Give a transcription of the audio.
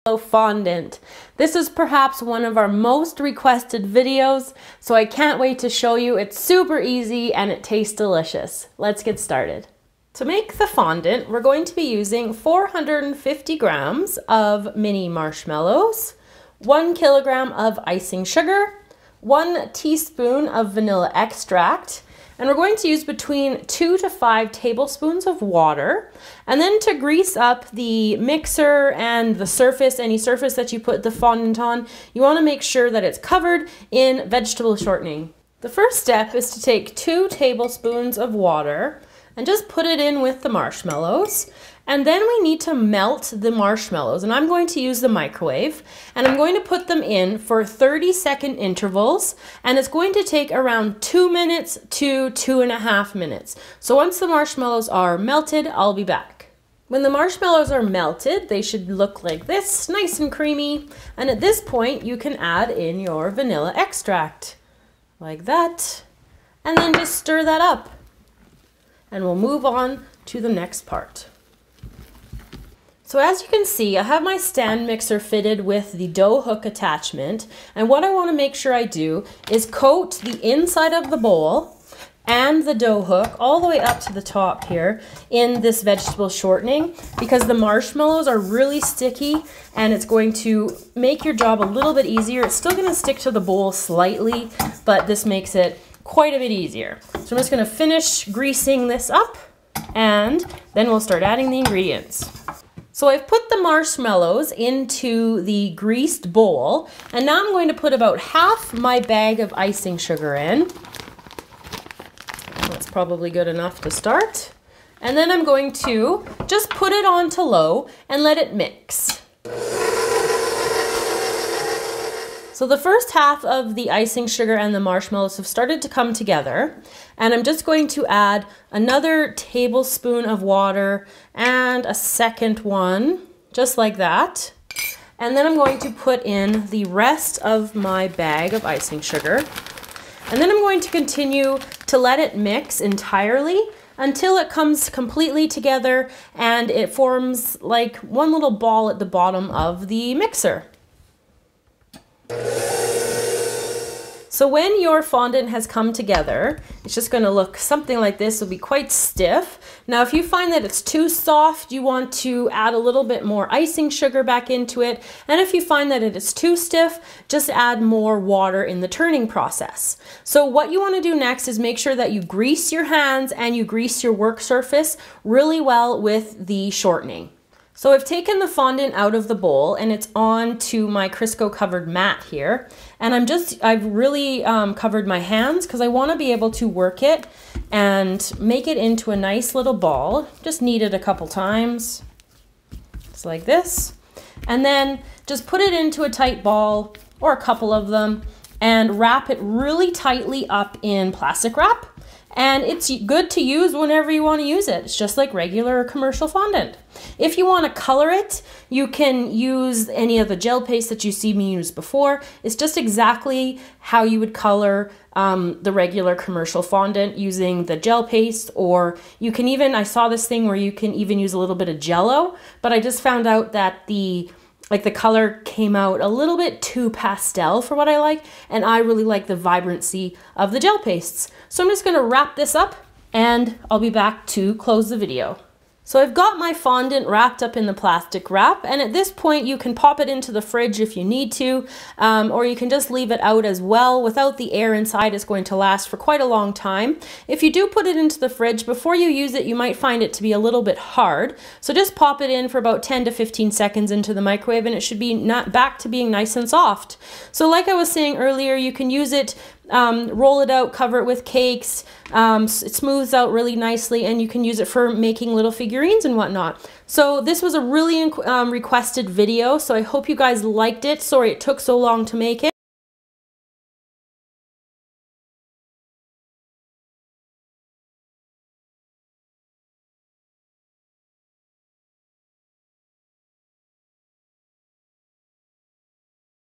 Fondant. This is perhaps one of our most requested videos, so I can't wait to show you. It's super easy and it tastes delicious. Let's get started. To make the fondant, we're going to be using 450 grams of mini marshmallows, 1 kilogram of icing sugar, 1 teaspoon of vanilla extract, and we're going to use between 2 to 5 tablespoons of water. And then to grease up the mixer and the surface, any surface that you put the fondant on, you want to make sure that it's covered in vegetable shortening. The first step is to take 2 tablespoons of water and just put it in with the marshmallows. And then we need to melt the marshmallows, and I'm going to use the microwave, and I'm going to put them in for 30-second intervals, and it's going to take around 2 minutes to 2.5 minutes. So once the marshmallows are melted, I'll be back. When the marshmallows are melted, they should look like this, nice and creamy, and at this point you can add in your vanilla extract, like that, and then just stir that up. And we'll move on to the next part. So as you can see, I have my stand mixer fitted with the dough hook attachment, and what I want to make sure I do is coat the inside of the bowl and the dough hook all the way up to the top here in this vegetable shortening, because the marshmallows are really sticky and it's going to make your job a little bit easier. It's still going to stick to the bowl slightly, but this makes it quite a bit easier. So I'm just going to finish greasing this up and then we'll start adding the ingredients. So I've put the marshmallows into the greased bowl, and now I'm going to put about half my bag of icing sugar in. That's probably good enough to start. And then I'm going to just put it on to low and let it mix. So the first half of the icing sugar and the marshmallows have started to come together, and I'm just going to add another tablespoon of water and a second one, just like that. And then I'm going to put in the rest of my bag of icing sugar. And then I'm going to continue to let it mix entirely until it comes completely together and it forms like one little ball at the bottom of the mixer. So when your fondant has come together, it's just going to look something like this. It'll be quite stiff. Now, if you find that it's too soft, you want to add a little bit more icing sugar back into it. And if you find that it is too stiff, just add more water in the turning process. So what you want to do next is make sure that you grease your hands and you grease your work surface really well with the shortening. So I've taken the fondant out of the bowl and it's on to my Crisco covered mat here. And I've really covered my hands because I want to be able to work it and make it into a nice little ball. Just knead it a couple times, just like this. And then just put it into a tight ball or a couple of them and wrap it really tightly up in plastic wrap. And it's good to use whenever you want to use it. It's just like regular commercial fondant. If you want to color it, you can use any of the gel paste that you see me use before. It's just exactly how you would color the regular commercial fondant using the gel paste, or you can even, I saw this thing where you can even use a little bit of Jello, but I just found out that the color came out a little bit too pastel for what I like, and I really like the vibrancy of the gel pastes. So I'm just gonna wrap this up and I'll be back to close the video. So I've got my fondant wrapped up in the plastic wrap, and at this point you can pop it into the fridge if you need to, or you can just leave it out as well. Without the air inside, it's going to last for quite a long time. If you do put it into the fridge, before you use it, you might find it to be a little bit hard. So just pop it in for about 10 to 15 seconds into the microwave and it should be back to being nice and soft. So like I was saying earlier, you can use it, roll it out, cover it with cakes. It smooths out really nicely, and you can use it for making little figurines and whatnot. So this was a really requested video, so I hope you guys liked it. Sorry it took so long to make it.